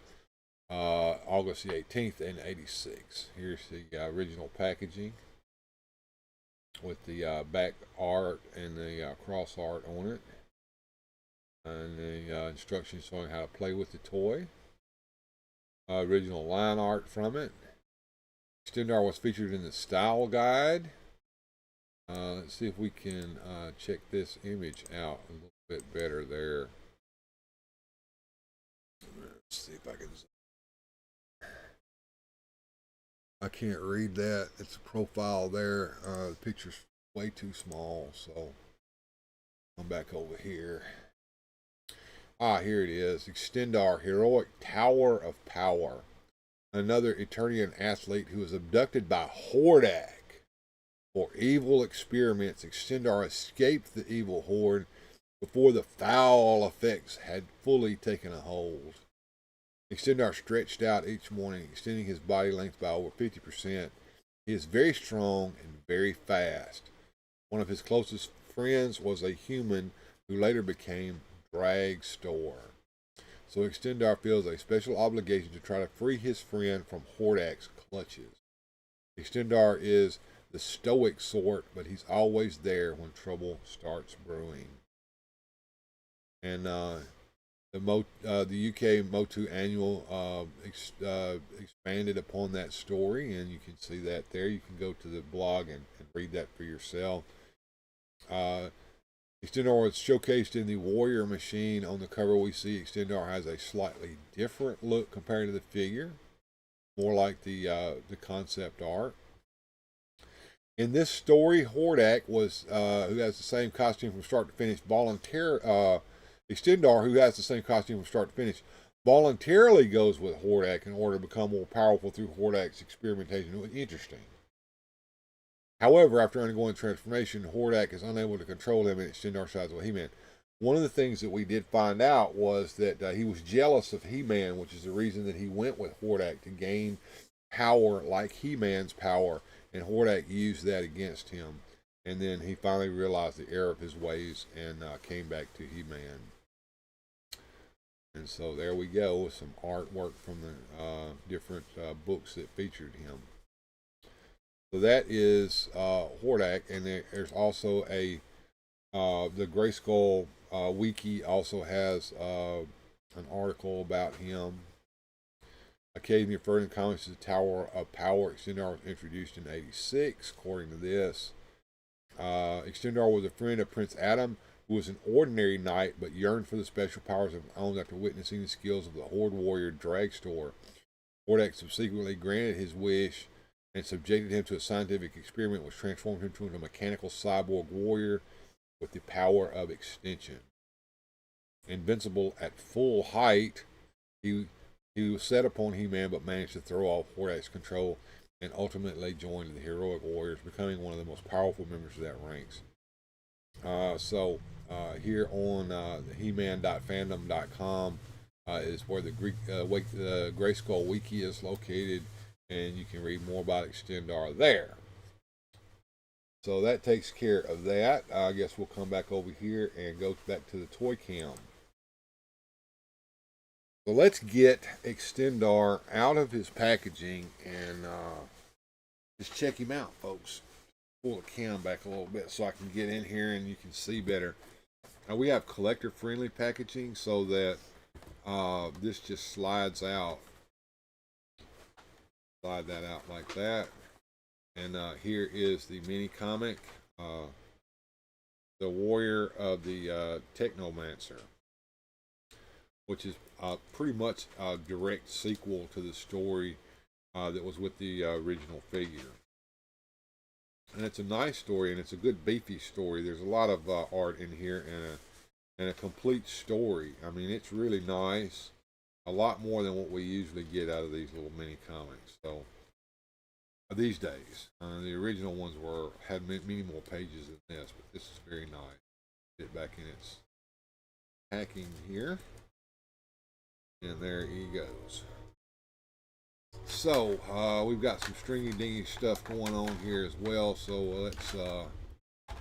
[SPEAKER 4] August the 18th in 86. Here's the original packaging with the back art and the cross art on it, and the instructions showing how to play with the toy. Original line art from it. Extendar was featured in the style guide. Let's see if we can check this image out a little bit better there. Let's see if I can. I can't read that. It's a profile there. The picture's way too small, so I'm back over here. Here it is. Extendar, Heroic Tower of Power. Another Eternian athlete who was abducted by Hordak for evil experiments. Extendar escaped the evil horde before the foul effects had fully taken a hold. Extendar stretched out each morning, extending his body length by over 50%. He is very strong and very fast. One of his closest friends was a human who later became Dragstore. So Extendar feels a special obligation to try to free his friend from Hordak's clutches. Extendar is the stoic sort, but he's always there when trouble starts brewing. And the UK Motu Annual expanded upon that story, and you can see that there. You can go to the blog and read that for yourself. Extendar was showcased in the Warrior Machine. On the cover, we see Extendar has a slightly different look compared to the figure, more like the concept art. In this story, Hordak was who has the same costume from start to finish. Extendar, who has the same costume from start to finish, voluntarily goes with Hordak in order to become more powerful through Hordak's experimentation. It was interesting. However, after undergoing transformation, Hordak is unable to control him, and Extendar sides what he meant. One of the things that we did find out was that he was jealous of He-Man, which is the reason that he went with Hordak to gain power like He-Man's power, and Hordak used that against him. And then he finally realized the error of his ways and came back to He-Man. And so there we go with some artwork from the different books that featured him. So that is Hordak, and there's also a the Grayskull Wiki also has an article about him. Academy of Further Comics is the Tower of Power. Extendar was introduced in '86, according to this. Extendar was a friend of Prince Adam, who was an ordinary knight but yearned for the special powers of his own after witnessing the skills of the Horde warrior Dragstore. Hordak subsequently granted his wish and subjected him to a scientific experiment which transformed him into a mechanical cyborg warrior with the power of extension. Invincible at full height, he was set upon He-Man but managed to throw off Hordak's control and ultimately joined the heroic warriors, becoming one of the most powerful members of that ranks. Here on He-Man.fandom.com is where the Grayskull Wiki is located, and you can read more about Extendar there. So that takes care of that. I guess we'll come back over here and go back to the toy cam. So let's get Extendar out of his packaging and just check him out, folks. Pull the cam back a little bit so I can get in here and you can see better. Now we have collector-friendly packaging so that this just slides out. Slide that out like that. And here is the mini comic, The Warrior of the Technomancer, which is pretty much a direct sequel to the story that was with the original figure. And it's a nice story, and it's a good beefy story. There's a lot of art in here and a complete story. I mean, it's really nice. A lot more than what we usually get out of these little mini comics. So these days, the original ones had many more pages than this, but this is very nice. Get it back in its packing here, and there he goes. So we've got some stringy dingy stuff going on here as well. So let's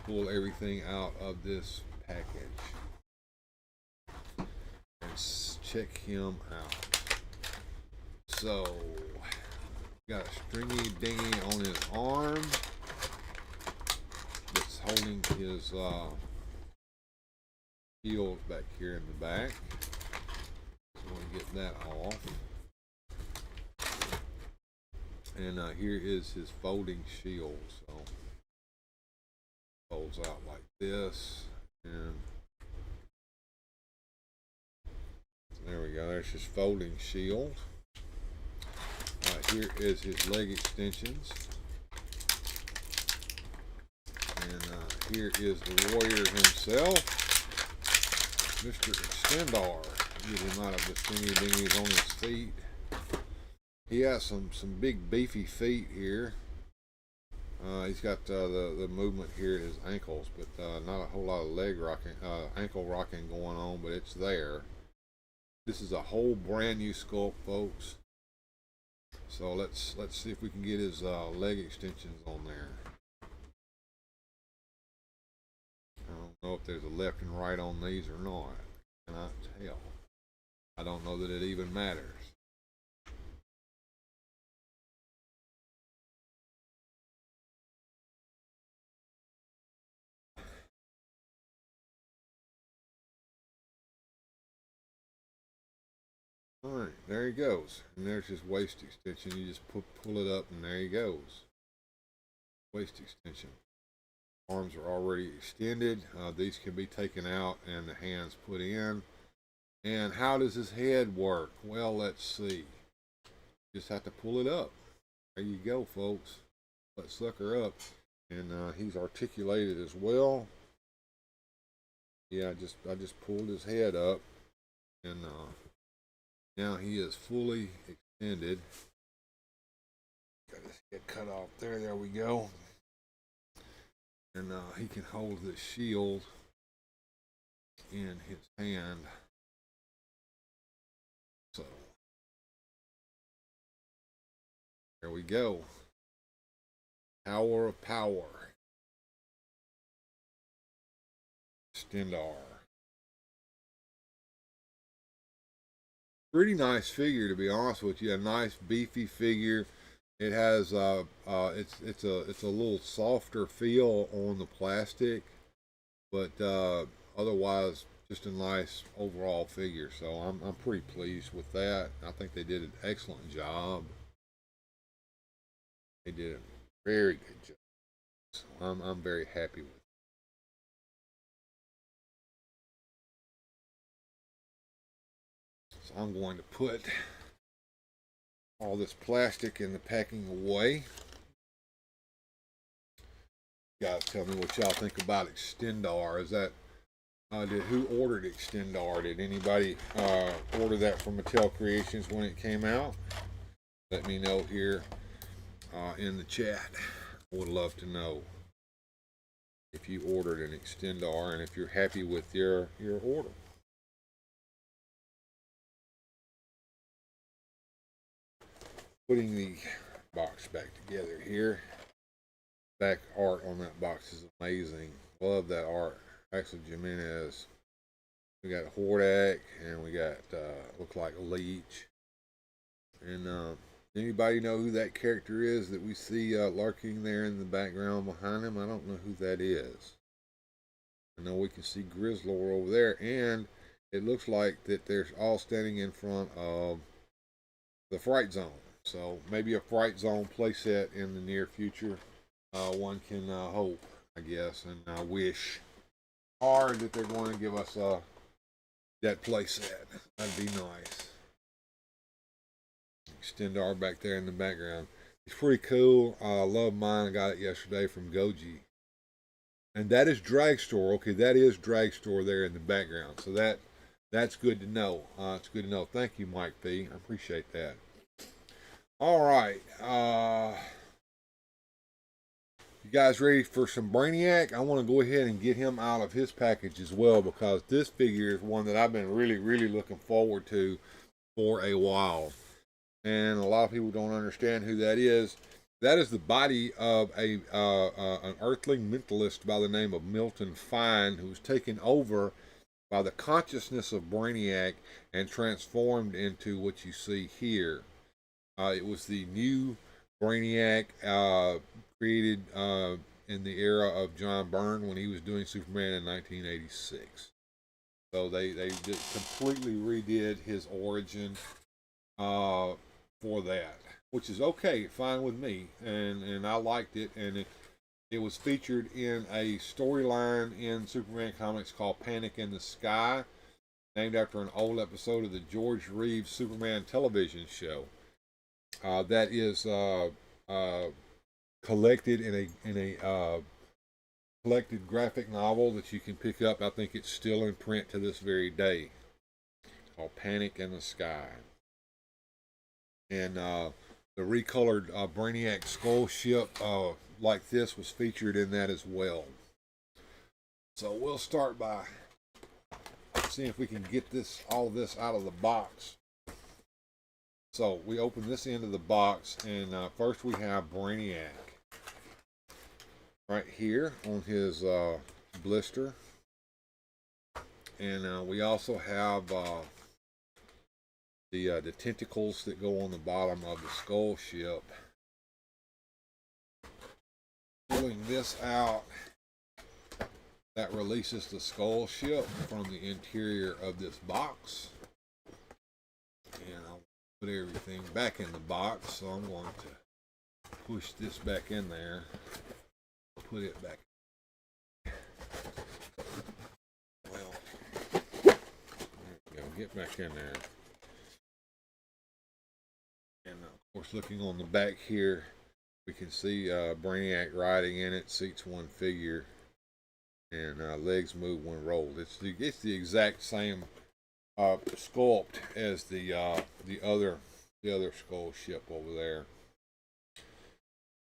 [SPEAKER 4] pull everything out of this package and check him out. So got a stringy dingy on his arm that's holding his shield back here in the back. So we'll get that off. And here is his folding shield. So folds out like this, and there we go. There's his folding shield. Here is his leg extensions, and here is the warrior himself, Mr. Extendar. Get him out of the stringy dingies on his feet. He has some big beefy feet here. He's got the movement here at his ankles, but not a whole lot of leg rocking, ankle rocking going on, but it's there. This is a whole brand new sculpt, folks. So let's see if we can get his leg extensions on there. I don't know if there's a left and right on these or not. I cannot tell. I don't know that it even matters. Alright, there he goes. And there's his waist extension. You just pull it up and there he goes. Waist extension. Arms are already extended. These can be taken out and the hands put in. And how does his head work? Well, let's see. Just have to pull it up. There you go, folks. Let's suck her up. And he's articulated as well. Yeah, I just pulled his head up, and now he is fully extended. Got his head cut off there. There we go. And he can hold the shield in his hand. So there we go. Tower of Power. Stendar. Pretty nice figure, to be honest with you. A nice beefy figure. It has it's a little softer feel on the plastic, but otherwise just a nice overall figure. So I'm pretty pleased with that. I think they did an excellent job. They did a very good job. So I'm very happy with it. So I'm going to put all this plastic in the packing away. You guys tell me what y'all think about Extendar. Is that who ordered Extendar? Did anybody order that from Mattel Creations when it came out? Let me know here in the chat. I would love to know if you ordered an Extendar and if you're happy with your order. Putting the box back together here. Back art on that box is amazing. Love that art. Actually, Jimenez. We got Hordak and we got looks like Leech. And anybody know who that character is that we see lurking there in the background behind him? I don't know who that is. I know we can see Grizzlor over there, and it looks like that they're all standing in front of the Fright Zone. So maybe a Fright Zone playset in the near future. One can hope, I guess, and wish hard that they're going to give us that playset. That'd be nice. Extendar back there in the background. It's pretty cool. I love mine. I got it yesterday from Goji. And that is Dragstore. Okay, that is Dragstore there in the background. So that's good to know. It's good to know. Thank you, Mike P. I appreciate that. All right. You guys ready for some Brainiac? I want to go ahead and get him out of his package as well, because this figure is one that I've been really, really looking forward to for a while. And a lot of people don't understand who that is. That is the body of an earthling mentalist by the name of Milton Fine, who was taken over by the consciousness of Brainiac and transformed into what you see here. It was the new Brainiac created in the era of John Byrne when he was doing Superman in 1986. So they just completely redid his origin for that, which is okay, fine with me, and I liked it, and it was featured in a storyline in Superman comics called Panic in the Sky, named after an old episode of the George Reeves Superman television show. That is collected in a collected graphic novel that you can pick up. I think it's still in print to this very day, called Panic in the Sky. And the recolored Brainiac skull ship like this was featured in that as well. So we'll start by seeing if we can get all of this out of the box. So we open this end of the box, and first we have Brainiac right here on his blister. And we also have the tentacles that go on the bottom of the skull ship. Pulling this out, that releases the skull ship from the interior of this box. And I'll put everything back in the box, so I'm going to push this back in there, put it back. Well, there we go, get back in there. And of course, looking on the back here, we can see Brainiac riding in it, seats one figure, and legs move when rolled. It's the exact same sculpt as the other skull ship over there.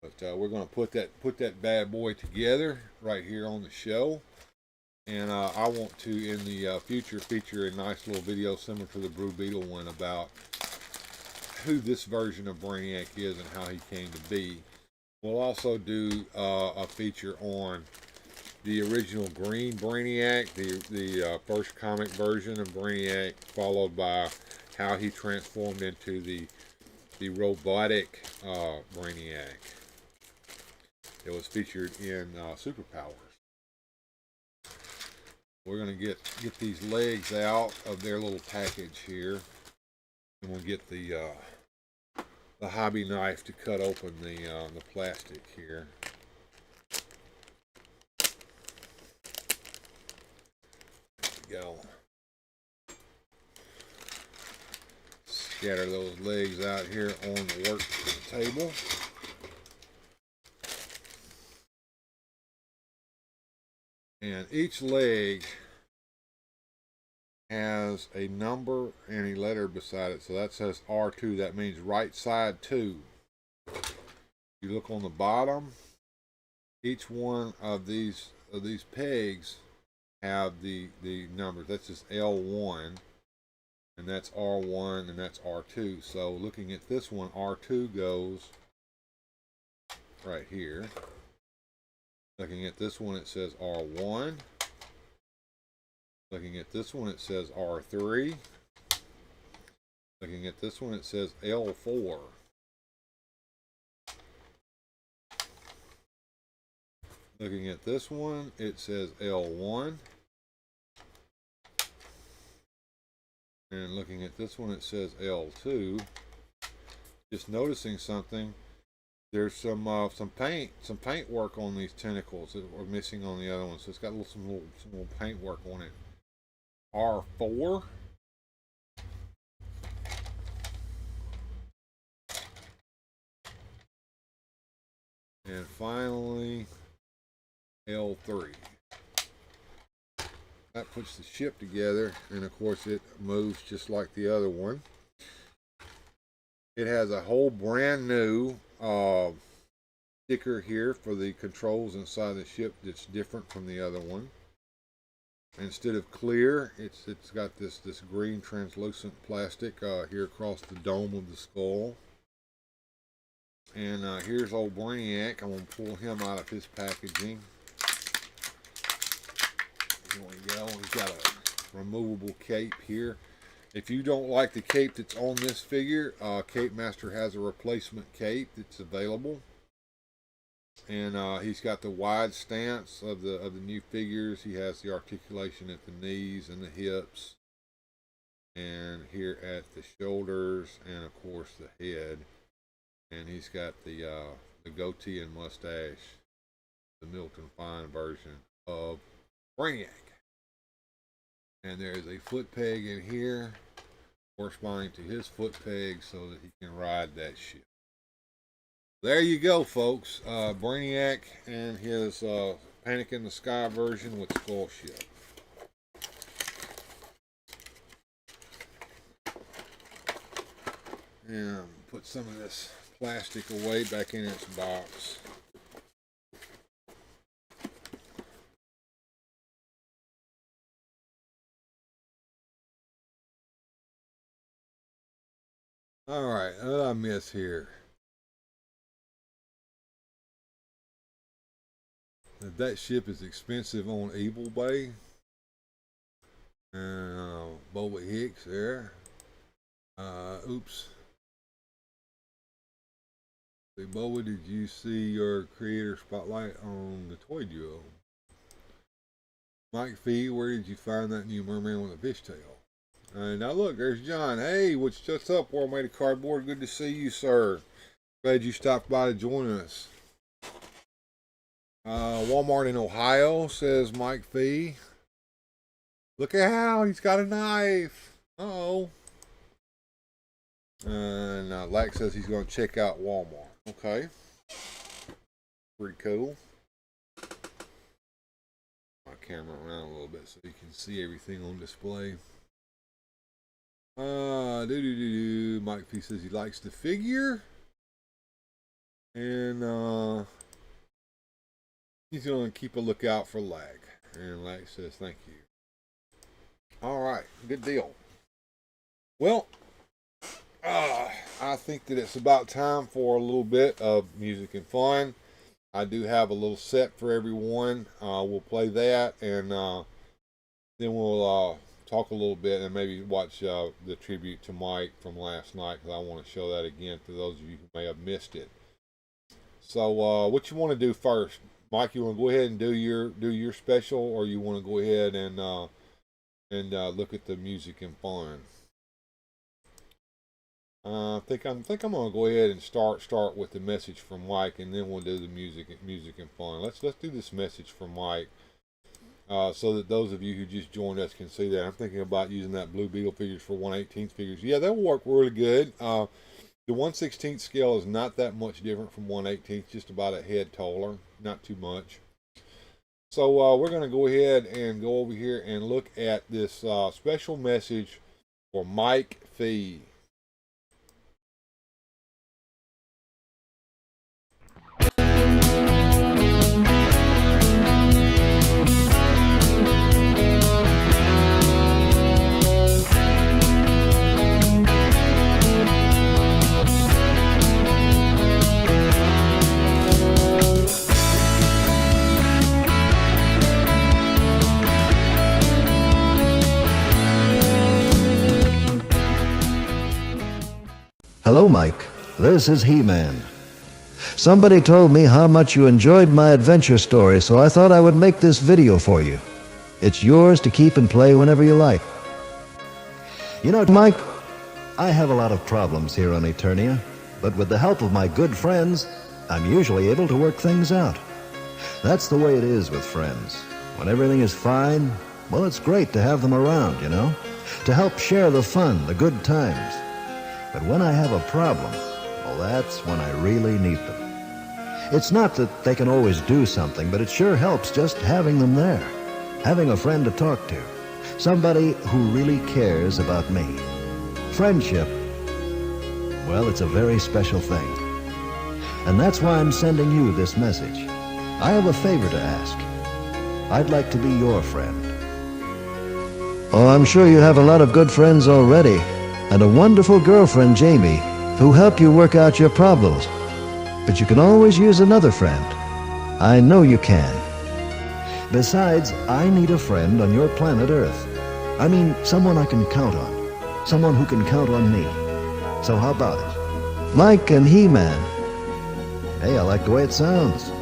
[SPEAKER 4] But we're going to put that bad boy together right here on the show. And I want to, in the future, feature a nice little video similar to the Blue Beetle one about who this version of Brainiac is and how he came to be. We'll also do a feature on the original green Brainiac, the first comic version of Brainiac, followed by how he transformed into the robotic Brainiac. It was featured in Superpowers. We're going to get these legs out of their little package here, and we'll get the hobby knife to cut open the plastic here. There we go. Scatter those legs out here on the work table. And each leg has a number and a letter beside it. So that says R2. That means right side 2. You look on the bottom. Each one of these pegs have the numbers. That's just L1, and that's R1, and that's R2. So looking at this one, R2 goes right here. Looking at this one, it says R1. Looking at this one, it says R3. Looking at this one, it says L4. Looking at this one, it says L1. And looking at this one, it says L2. Just noticing something. There's some paint work on these tentacles that were missing on the other one. So it's got some little paint work on it. R4. And finally, L3. That puts the ship together, and of course it moves just like the other one. It has a whole brand new sticker here for the controls inside the ship that's different from the other one. Instead of clear, it's got this green translucent plastic here across the dome of the skull. And here's old Brainiac. I'm going to pull him out of his packaging. Here we go. He's got a removable cape here. If you don't like the cape that's on this figure, Cape Master has a replacement cape that's available. And he's got the wide stance of the new figures. He has the articulation at the knees and the hips, and here at the shoulders, and of course the head. And he's got the goatee and mustache, the Milton Fine version of Brainiac. And there is a foot peg in here corresponding to his foot peg so that he can ride that ship. There you go, folks. Brainiac and his Panic in the Sky version with Skull Ship. And put some of this plastic away back in its box. Alright, what did I miss here? That ship is expensive on eBay. And Boba Hicks there. Oops. Hey, Boba, did you see your creator spotlight on the Toy Duo? Mike Fee, where did you find that new merman with a fishtail? Now look, there's John. Hey, what's up, World Made of Cardboard? Good to see you, sir. Glad you stopped by to join us. Walmart in Ohio, says Mike Fee. Look at how he's got a knife. Uh-oh. And Lax says he's going to check out Walmart. Okay. Pretty cool. My camera around a little bit so you can see everything on display. Mike Fee says he likes the figure. And he's going to keep a lookout for lag. And Lex says, thank you. All right, good deal. Well, I think that it's about time for a little bit of music and fun. I do have a little set for everyone. We'll play that, and then we'll talk a little bit and maybe watch the tribute to Mike from last night, because I want to show that again to those of you who may have missed it. So what you want to do first? Mike, you want to go ahead and do your special, or you want to go ahead and look at the music and fun? I think I'm gonna go ahead and start with the message from Mike, and then we'll do the music and fun. Let's do this message from Mike, so that those of you who just joined us can see that. I'm thinking about using that Blue Beetle figures for 1/18 figures. Yeah, that'll work really good. The 1/16 scale is not that much different from 1/18, just about a head taller, not too much. So we're going to go ahead and go over here and look at this special message for Mike Fee.
[SPEAKER 15] Hello, Mike. This is He-Man. Somebody told me how much you enjoyed my adventure story, so I thought I would make this video for you. It's yours to keep and play whenever you like. You know, Mike, I have a lot of problems here on Eternia, but with the help of my good friends, I'm usually able to work things out. That's the way it is with friends. When everything is fine, well, it's great to have them around, you know, to help share the fun, the good times. But when I have a problem, well, that's when I really need them. It's not that they can always do something, but it sure helps just having them there. Having a friend to talk to. Somebody who really cares about me. Friendship, well, it's a very special thing. And that's why I'm sending you this message. I have a favor to ask. I'd like to be your friend. Oh, I'm sure you have a lot of good friends already. And a wonderful girlfriend, Jamie, who helped you work out your problems. But you can always use another friend. I know you can. Besides, I need a friend on your planet Earth. I mean, someone I can count on. Someone who can count on me. So how about it? Mike and He-Man. Hey, I like the way it sounds.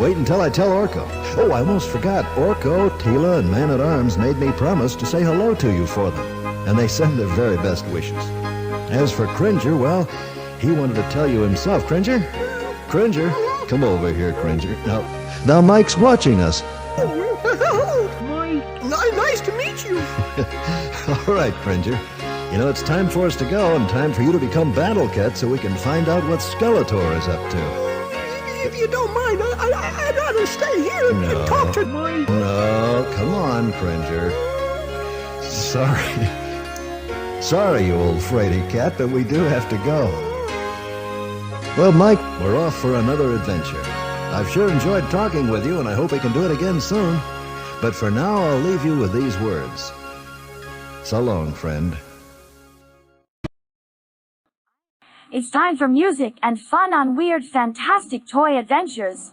[SPEAKER 15] Wait until I tell Orko. Oh, I almost forgot. Orko, Tila, and Man-at-Arms made me promise to say hello to you for them. And they send their very best wishes. As for Cringer, well, he wanted to tell you himself. Cringer? Cringer? Come over here, Cringer. Now Mike's watching us.
[SPEAKER 16] Mike, nice to meet you.
[SPEAKER 15] All right, Cringer. You know, it's time for us to go, and time for you to become Battle Cat so we can find out what Skeletor is up to.
[SPEAKER 16] If you don't mind, I'd rather stay here and talk to Mike.
[SPEAKER 15] No, come on, Cringer. Sorry, you old fraidy cat, but we do have to go. Well, Mike, we're off for another adventure. I've sure enjoyed talking with you, and I hope we can do it again soon. But for now, I'll leave you with these words. So long, friend.
[SPEAKER 17] It's time for music and fun on Weird Fantastic Toy Adventures.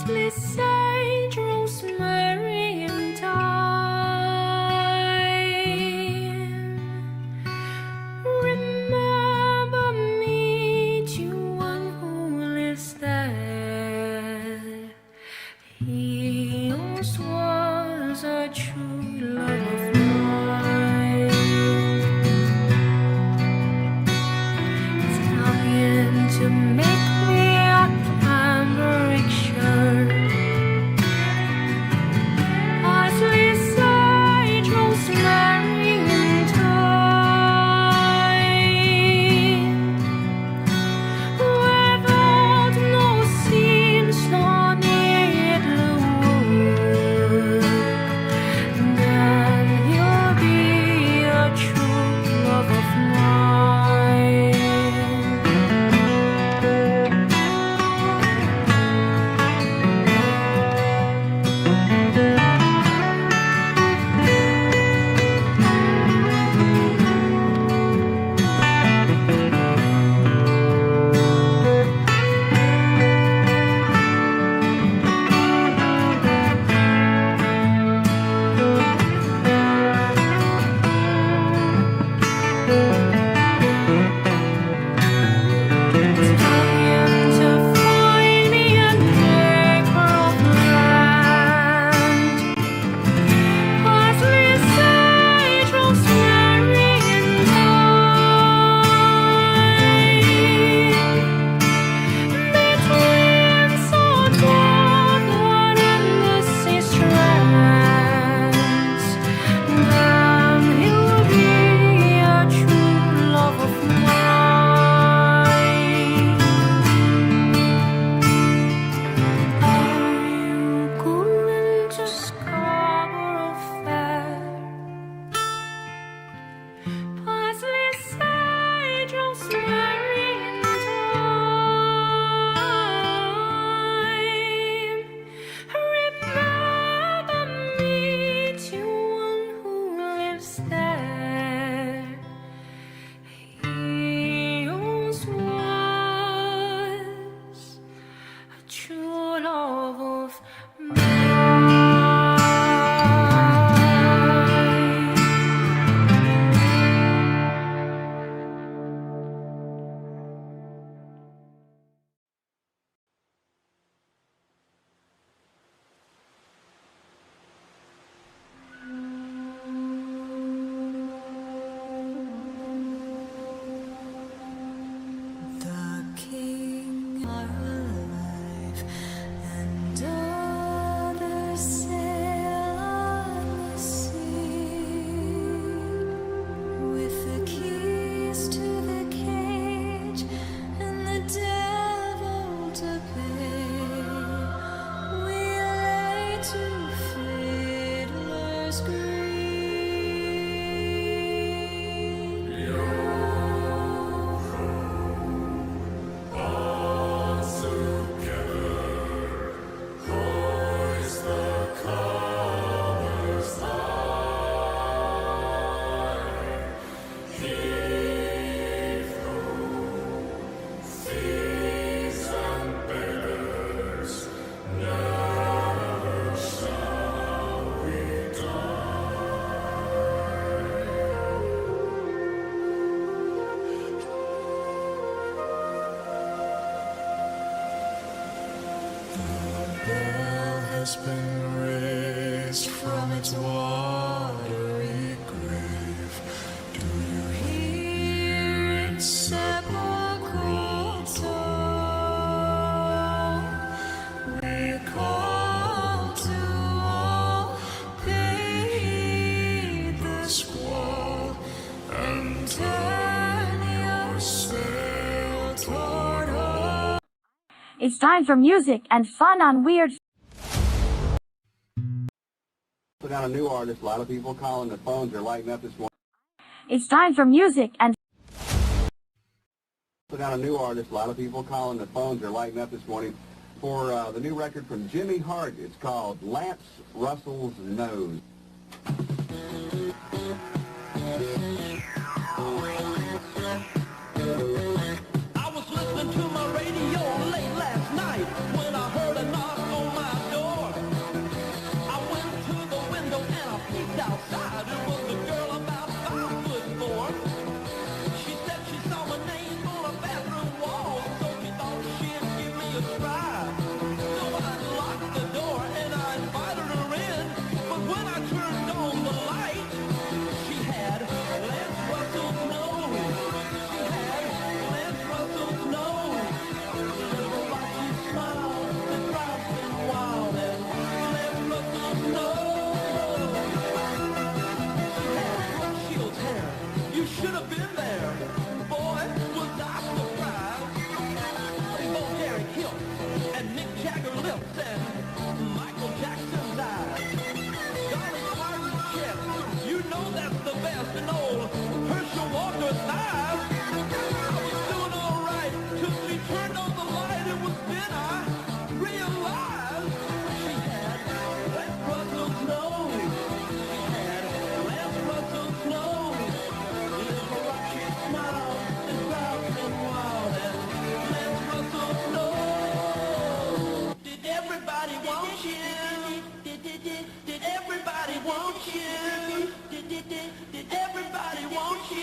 [SPEAKER 1] Parsley, sage, rosemary, and thyme. Remember me to one who lives there. He once was a true love of mine. Trying to make me a cambric shirt. Parsley, sage, rosemary, and thyme. Without no seams nor needlework, then you'll be a true love of mine. Trying to find me an acre of land. Parsley, sage, rosemary, and thyme. Between so gathered in the sea strands, then he'll be a true love of mine. Are you going to Scarborough Fair? Parsley, sage, rosemary, and thyme. Remember me to one who lives there. He once was a true love of mine. The king are alive, and others sail on the sea, with the keys to the cage and the devil to pay. We lay to fiddler's green. Bell has been raised from its watery grave. Do you hear its sepulchral toll? We call to all, pay the squall, and turn your sail toward home.
[SPEAKER 17] It's time for music and fun on Weird.
[SPEAKER 18] Put out a new artist. A lot of people calling. The phones are lighting up this morning.
[SPEAKER 17] It's time for music and
[SPEAKER 18] Put out a new artist. A lot of people calling. The phones are lighting up this morning for the new record from Jimmy Hart. It's called Lance Russell's Nose.
[SPEAKER 1] I was listening to my radio late last night when I heard a knock on my the best and old Herschel Walker's knife. I was doing alright till she turned on the light. It was then I realized she had Lance Russell's nose. She had Lance Russell's nose. Little rocky smile and proud and wild and Lance Russell's nose. Did everybody want you? Did everybody want you? Did everybody want you?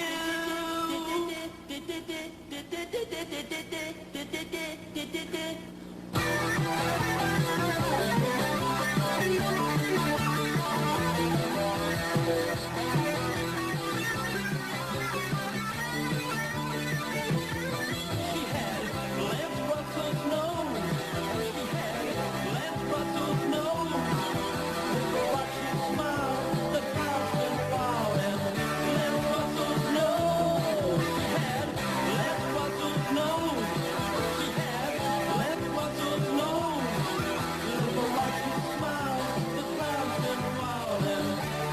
[SPEAKER 1] She had Lance Russell's nose. She had Lance Russell's nose. Watch him smile, the crowd's been wild, and Lance Russell's nose. She had Lance Russell's nose. She had Lance Russell's nose. Watch him smile, the crowd's been wild, and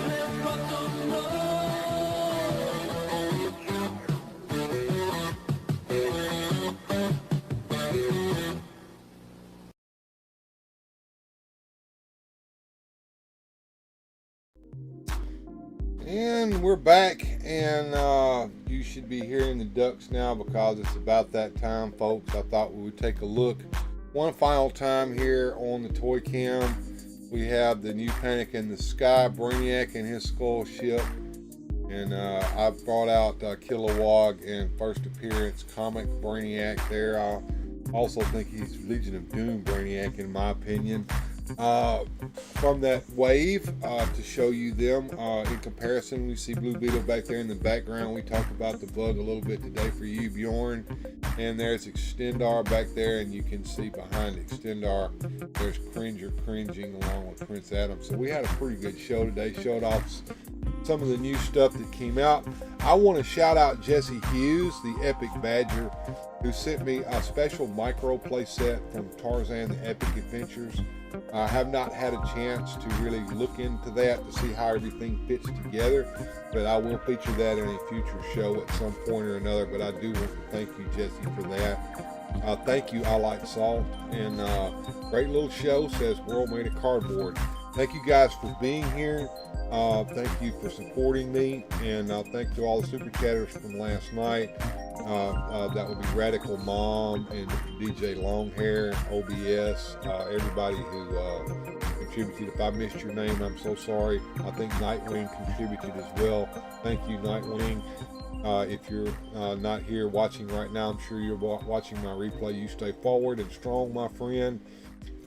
[SPEAKER 1] Lance Russell's nose.
[SPEAKER 4] And we're back, and you should be hearing the ducks now because it's about that time, folks. I thought we would take a look one final time here on the toy cam. We have the new Panic in the Sky, Brainiac and his skull ship, and I brought out Kilowog and first appearance comic Brainiac there. I also think he's Legion of Doom Brainiac in my opinion. From that wave to show you them in comparison, we see Blue Beetle back there in the background. We talked about the bug a little bit today for you, Bjorn, and there's Extendar back there, and you can see behind Extendar there's Cringer cringing along with Prince Adam. So we had a pretty good show today, showed off some of the new stuff that came out. I want to shout out Jesse Hughes, the Epic Badger, who sent me a special micro play set from Tarzan the Epic Adventures. I have not had a chance to really look into that to see how everything fits together, but I will feature that in a future show at some point or another. But I do want to thank you, Jesse, for that. Thank you, I Like Salt, and great little show, says World Made of Cardboard. Thank you guys for being here. Thank you for supporting me, and thank you to all the super chatters from last night. That would be Radical Mom and DJ Longhair, OBS, everybody who contributed. If I missed your name, I'm so sorry. I think Nightwing contributed as well. Thank you, Nightwing. If you're not here watching right now, I'm sure you're watching my replay. You stay forward and strong, my friend.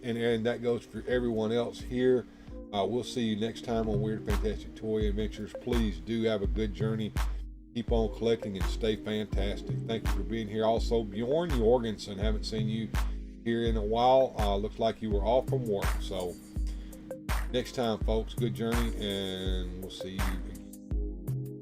[SPEAKER 4] And that goes for everyone else here. We'll see you next time on Weird Fantastic Toy Adventures. Please do have a good journey. Keep on collecting and stay fantastic. Thank you for being here. Also, Bjorn Jorgensen, haven't seen you here in a while. Looks like you were off from work. So next time, folks, good journey, and we'll see you.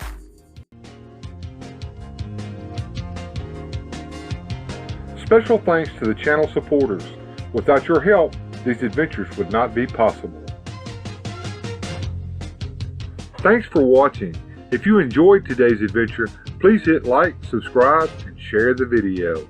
[SPEAKER 4] Special thanks to the channel supporters. Without your help, these adventures would not be possible. Thanks for watching. If you enjoyed today's adventure, please hit like, subscribe, and share the video.